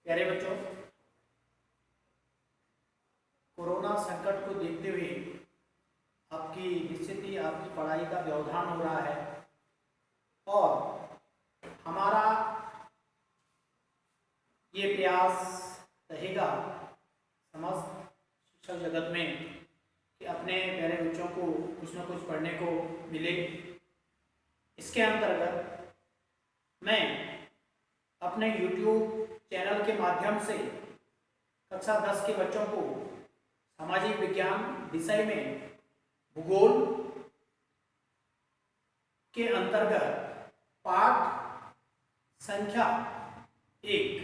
प्यारे बच्चों, कोरोना संकट को देखते हुए आपकी निश्चित ही आपकी पढ़ाई का व्यवधान हो रहा है और हमारा ये प्रयास रहेगा समस्त शिक्षा जगत में कि अपने प्यारे बच्चों को कुछ न कुछ पढ़ने को मिले। इसके अंतर्गत मैं अपने YouTube चैनल के माध्यम से कक्षा 10 के बच्चों को सामाजिक विज्ञान विषय में भूगोल के अंतर्गत पाठ संख्या 1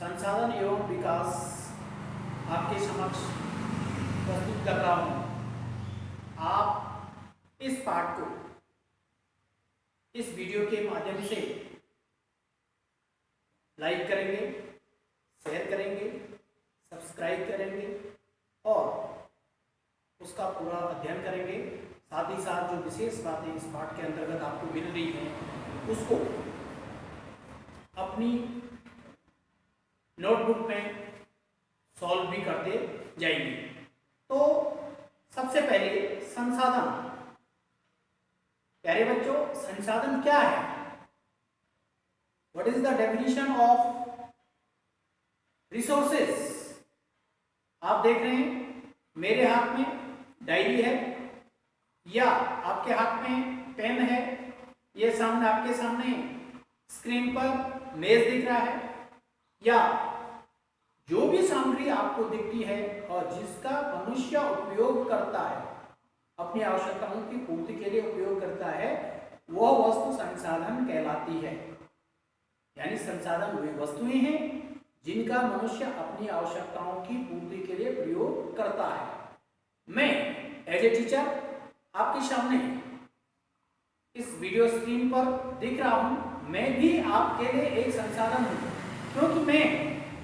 संसाधन एवं विकास आपके समक्ष प्रस्तुत कर रहा हूं। आप इस पाठ को इस वीडियो के माध्यम से लाइक करेंगे, शेयर करेंगे, सब्सक्राइब करेंगे और उसका पूरा अध्ययन करेंगे। साथ ही साथ जो विशेष बातें इस पाठ के अंतर्गत आपको मिल रही हैं उसको अपनी नोटबुक में सॉल्व भी करते जाएंगे। तो सबसे पहले संसाधन। प्यारे बच्चों, संसाधन क्या है? What is the definition of resources? आप देख रहे हैं मेरे हाथ में डायरी है या आपके हाथ में पेन है, ये सामने आपके सामने स्क्रीन पर मेज दिख रहा है, या जो भी सामग्री आपको दिखती है और जिसका मनुष्य उपयोग करता है, अपनी आवश्यकताओं की पूर्ति के लिए उपयोग करता है, वह वस्तु संसाधन कहलाती है। यानी संसाधन वे वस्तुएं हैं जिनका मनुष्य अपनी आवश्यकताओं की पूर्ति के लिए प्रयोग करता है। मैं एज ए टीचर आपके सामने इस वीडियो स्क्रीन पर दिख रहा हूं, मैं भी आपके लिए एक संसाधन हूं, क्योंकि मैं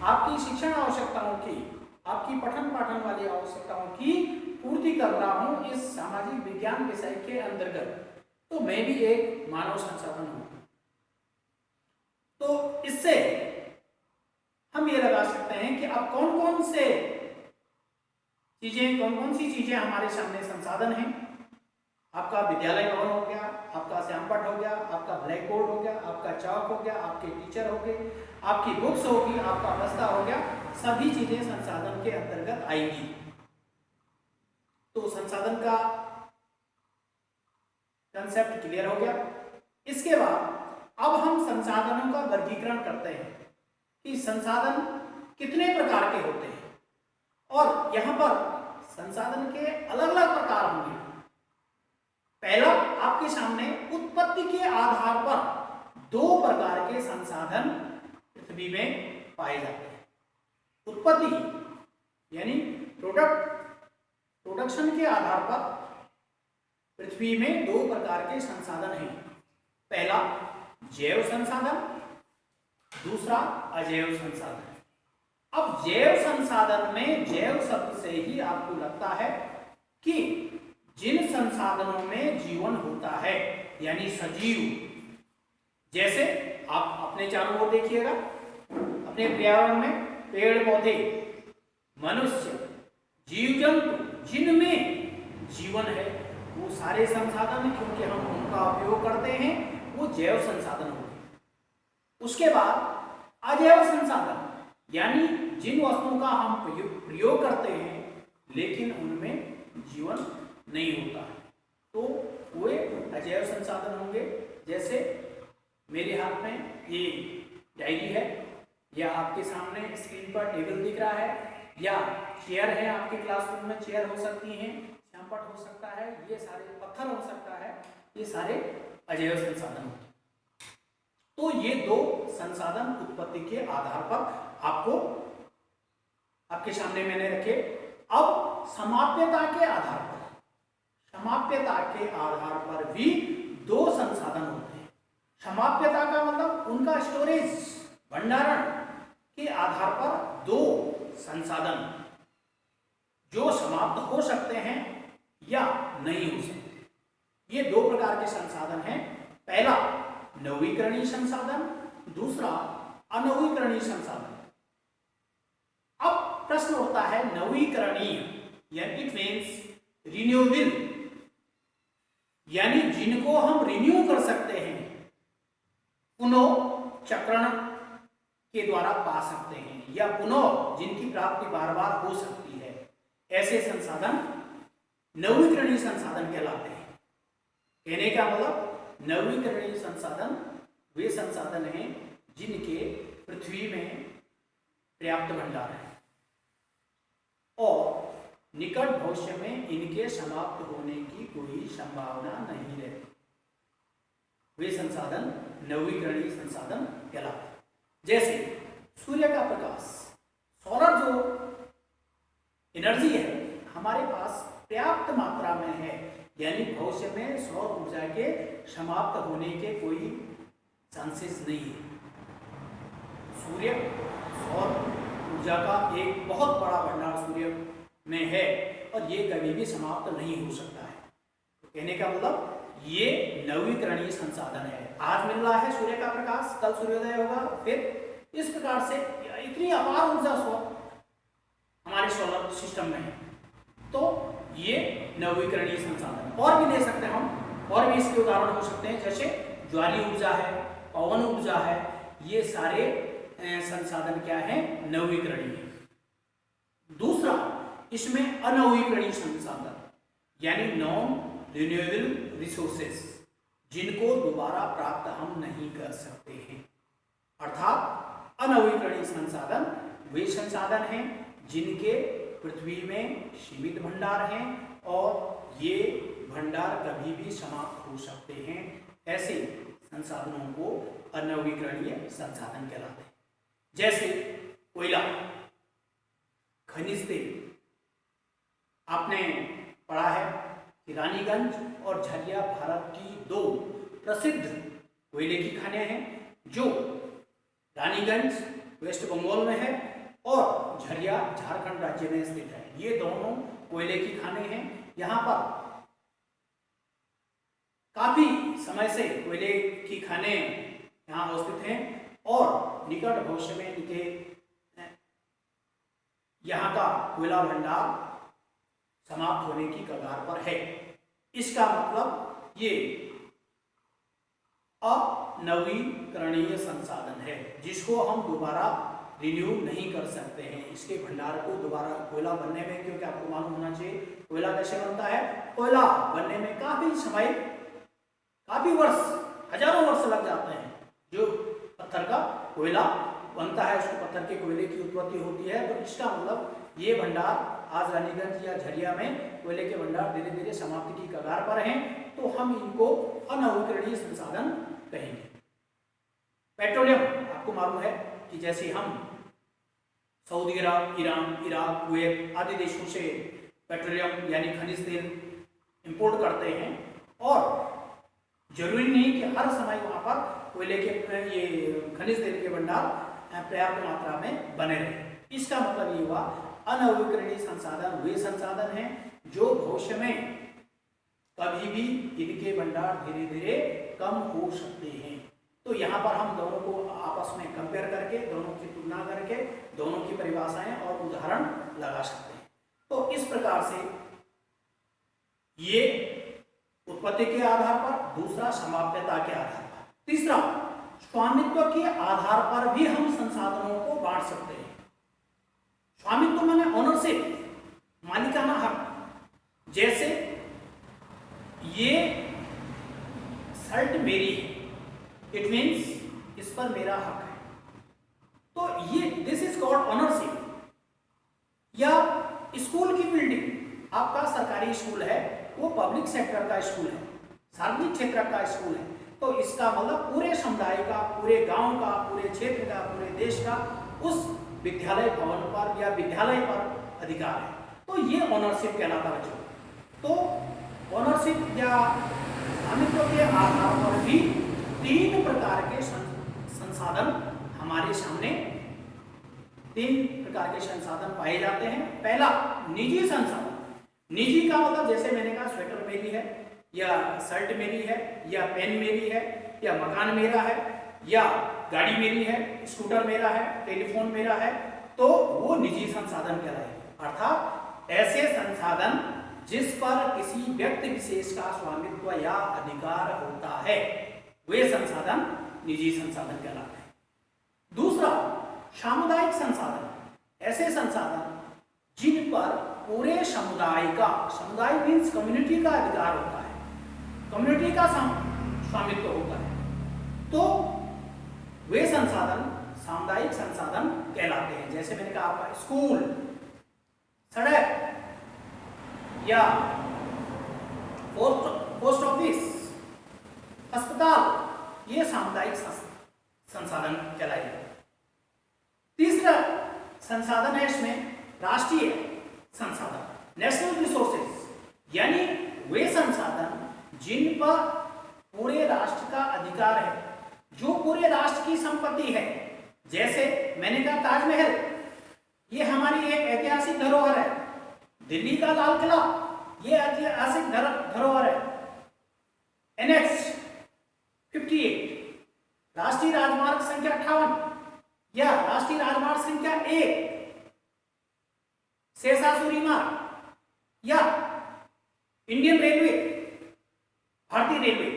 आपकी शिक्षण आवश्यकताओं की, आपकी पठन पाठन वाली आवश्यकताओं की पूर्ति कर रहा हूं इस सामाजिक विज्ञान विषय के अंतर्गत। तो मैं भी एक मानव संसाधन हूं। तो इससे हम ये लगा सकते हैं कि अब कौन कौन सी चीजें हमारे सामने संसाधन हैं। आपका विद्यालय भवन हो गया, आपका श्यामपट हो गया, आपका ब्लैक बोर्ड हो गया, आपका चौक हो गया, आपके टीचर हो गए, आपकी बुक्स होगी, आपका बस्ता हो गया, सभी चीजें संसाधन के अंतर्गत आएंगी। तो संसाधन का कंसेप्ट क्लियर हो गया। इसके बाद अब हम संसाधनों का वर्गीकरण करते हैं कि संसाधन कितने प्रकार के होते हैं और यहां पर संसाधन के अलग अलग प्रकार होंगे। पहला, आपके सामने उत्पत्ति के आधार पर 2 प्रकार के संसाधन पृथ्वी में पाए जाते हैं। उत्पत्ति यानी प्रोडक्शन के आधार पर पृथ्वी में 2 प्रकार के संसाधन हैं। पहला जैव संसाधन, दूसरा अजैव संसाधन। अब जैव संसाधन में जैव शब्द से ही आपको लगता है कि जिन संसाधनों में जीवन होता है, यानी सजीव। जैसे आप अपने चारों ओर देखिएगा, अपने पर्यावरण में पेड़ पौधे, मनुष्य, जीव जंतु जिनमें जीवन है, वो सारे संसाधन, क्योंकि हम उनका उपयोग करते हैं, वो जैव संसाधन हो गए। उसके बाद अजैव संसाधन, यानी जिन वस्तुओं का हम प्रयोग करते हैं लेकिन उनमें जीवन नहीं होता है, तो वे अजैव संसाधन होंगे। जैसे मेरे हाथ में ये डायरी है, या आपके सामने स्क्रीन पर टेबल दिख रहा है, या चेयर है, आपके क्लासरूम में चेयर हो सकती हैं, श्यामपट हो सकता है, ये सारे पत्थर हो सकता है, ये सारे अजैव संसाधन होते हैं। तो ये 2 संसाधन उत्पत्ति के आधार पर आपको आपके सामने मैंने रखे। अब समाप्यता के आधार पर भी 2 संसाधन होते हैं। समाप्यता का मतलब उनका स्टोरेज, भंडारण के आधार पर 2 संसाधन जो समाप्त हो सकते हैं या नहीं हो सकते। ये 2 प्रकार के संसाधन हैं। पहला नवीकरणीय संसाधन, दूसरा अनवीकरणीय संसाधन। अब प्रश्न उठता है नवीकरणीय, यानी इट मीन्स रिन्यूएबल, यानी जिनको हम रिन्यू कर सकते हैं, पुनःचक्रण के द्वारा पा सकते हैं, या पुनः जिनकी प्राप्ति बार बार हो सकती है, ऐसे संसाधन नवीकरणीय संसाधन कहलाते हैं। कहने का मतलब नवीकरणीय संसाधन वे संसाधन हैं जिनके पृथ्वी में पर्याप्त भंडार है और निकट भविष्य में इनके समाप्त होने की कोई संभावना नहीं रहती, वे संसाधन नवीकरणीय संसाधन कहलाते हैं। जैसे सूर्य का प्रकाश, सोलर जो एनर्जी है हमारे पास पर्याप्त मात्रा में है, यानी भविष्य में सौर ऊर्जा के समाप्त होने के कोई चांसेस नहीं है। सूर्य सौर ऊर्जा का एक बहुत बड़ा भंडार सूर्य में है और ये कभी भी समाप्त नहीं हो सकता है। तो कहने का मतलब ये नवीकरणीय संसाधन है। आज मिल रहा है सूर्य का प्रकाश, कल सूर्योदय होगा, फिर इस प्रकार से इतनी अपार ऊर्जा हमारे सोलर सिस्टम में है। तो ये नवीकरणीय संसाधन और भी ले सकते हैं हम, और भी इसके उदाहरण हो सकते हैं, जैसे ज्वारीय ऊर्जा है, पवन ऊर्जा है, ये सारे संसाधन क्या है, नवीकरणीय। दूसरा इसमें अनवीकरणीय संसाधन, यानी नॉन रिन्यूएबल रिसोर्सेस, जिनको दोबारा प्राप्त हम नहीं कर सकते हैं। अर्थात अनवीकरणीय संसाधन वे संसाधन हैं जिनके पृथ्वी में सीमित भंडार हैं और ये भंडार कभी भी समाप्त हो सकते हैं। ऐसे संसाधनों को अनवीकरणीय संसाधन कहलाते हैं। जैसे कोयला, खनिज तेल, आपने पढ़ा है कि रानीगंज और झरिया भारत की दो प्रसिद्ध कोयले की खानें हैं, जो रानीगंज वेस्ट बंगाल में है और झरिया झारखंड राज्य में स्थित है। ये दोनों कोयले की खानें हैं। यहाँ पर काफी समय से कोयले की खानें यहाँ अवस्थित हैं और निकट भविष्य में इनके यहाँ का कोयला भंडार समाप्त होने की कगार पर है। इसका मतलब ये अनवीकरणीय संसाधन है जिसको हम दोबारा रिन्यू नहीं कर सकते हैं। इसके भंडार को दोबारा कोयला बनने में, क्योंकि आपको मालूम होना चाहिए कोयला कैसे बनता है, कोयला बनने में काफी समय, काफी वर्ष, हजारों वर्ष लग जाते हैं। जो पत्थर का कोयला बनता है उसको पत्थर के कोयले की उत्पत्ति होती है। तो इसका मतलब ये भंडार आज रानीगंज या झरिया में कोयले के भंडार धीरे धीरे समाप्ति की कगार पर हैं, तो हम इनको अनवीकरणीय संसाधन कहेंगे। पेट्रोलियम, आपको मालूम है कि जैसे हम सऊदी अरब, ईरान, इराक, कुवैत आदि देशों से पेट्रोलियम यानी खनिज तेल इंपोर्ट करते हैं और जरूरी नहीं कि हर समय वहाँ पर कोयले के ये खनिज तेल के भंडार पर्याप्त मात्रा में बने रहे। इसका मतलब ये हुआ अनवीकरणीय संसाधन वे संसाधन हैं जो भविष्य में कभी भी इनके भंडार धीरे धीरे कम हो सकते हैं। तो यहाँ पर हम दोनों को आपस में कंपेयर करके, दोनों की तुलना करके, दोनों की परिभाषाएं और उदाहरण लगा सकते हैं। तो इस प्रकार से ये उत्पत्ति के आधार पर, दूसरा समाप्यता के आधार पर, तीसरा स्वामित्व के आधार पर भी हम संसाधनों को बांट सकते हैं। स्वामित्व माने ओनरशिप, मालिकाना हक। जैसे ये शर्ट मेरी है, इट मीन्स इस पर मेरा हक है, तो ये दिस इज कॉल्ड ओनरशिप। या स्कूल की बिल्डिंग, आपका सरकारी स्कूल है, वो पब्लिक सेक्टर का स्कूल है, सार्वजनिक क्षेत्र का स्कूल है, तो इसका मतलब पूरे समुदाय का, पूरे गांव का, पूरे क्षेत्र का, पूरे देश का उस विद्यालय भवन पर या विद्यालय पर अधिकार है। तो ये ओनरशिप कहलाता है। तो ओनरशिप या स्वामित्व के आधार पर भी तीन प्रकार के संसाधन हमारे सामने, तीन प्रकार के संसाधन पाए जाते हैं। पहला निजी संसाधन। निजी का मतलब जैसे मैंने कहा स्वेटर मेरी है, या शर्ट मेरी है, या पेन मेरी है, या मकान मेरा है, या गाड़ी मेरी है, स्कूटर मेरा है, टेलीफोन मेरा है, तो वो निजी संसाधन कहलाएगा। अर्थात ऐसे संसाधन जिस पर किसी व्यक्ति विशेष का स्वामित्व या अधिकार होता है, वे संसाधन निजी संसाधन कहलाते हैं। दूसरा, सामुदायिक संसाधन, ऐसे संसाधन जिन पर पूरे समुदाय का, समुदाय मीन्स कम्युनिटी का अधिकार होता है, कम्युनिटी का स्वामित्व होता है, तो वे संसाधन सामुदायिक संसाधन कहलाते हैं। जैसे मैंने कहा आपका स्कूल, सड़क या पोस्ट ऑफिस, अस्पताल, ये सामुदायिक संसाधन कहलाएगा। तीसरा संसाधन है इसमें राष्ट्रीय संसाधन, नेशनल रिसोर्सेज, यानी वे संसाधन जिन पर पूरे राष्ट्र का अधिकार है, जो पूरे राष्ट्र की संपत्ति है। जैसे मैंने कहा ताजमहल, ये हमारी एक ऐतिहासिक धरोहर है। दिल्ली का लाल किला, ये ऐतिहासिक धरोहर है। NH 58, राष्ट्रीय राजमार्ग संख्या 58 या राष्ट्रीय राजमार्ग संख्या 1, शेषासुरी मार्ग या इंडियन रेलवे, भारतीय रेलवे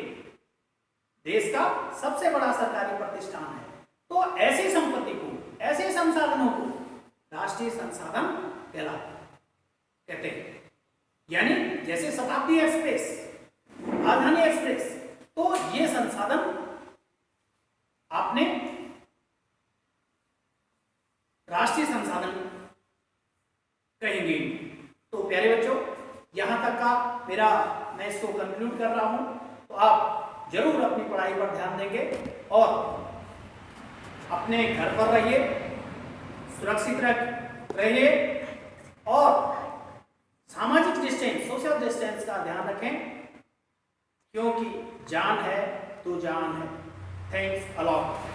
देश का सबसे बड़ा सरकारी प्रतिष्ठान है। तो ऐसी संपत्ति को, ऐसे संसाधनों को राष्ट्रीय संसाधन कहते हैं। यानी जैसे शताब्दी एक्सप्रेस, राजधानी एक्सप्रेस, तो ये संसाधन आपने राष्ट्रीय संसाधन कहेंगे। तो प्यारे बच्चों, यहां तक का मैं इसको कंक्लूड कर रहा हूं। तो आप जरूर अपनी पढ़ाई पर ध्यान देंगे और अपने घर पर रहिए, सुरक्षित रहिए और सामाजिक डिस्टेंस, सोशल डिस्टेंस का ध्यान रखें, क्योंकि जान है तो जान है। Thanks a lot.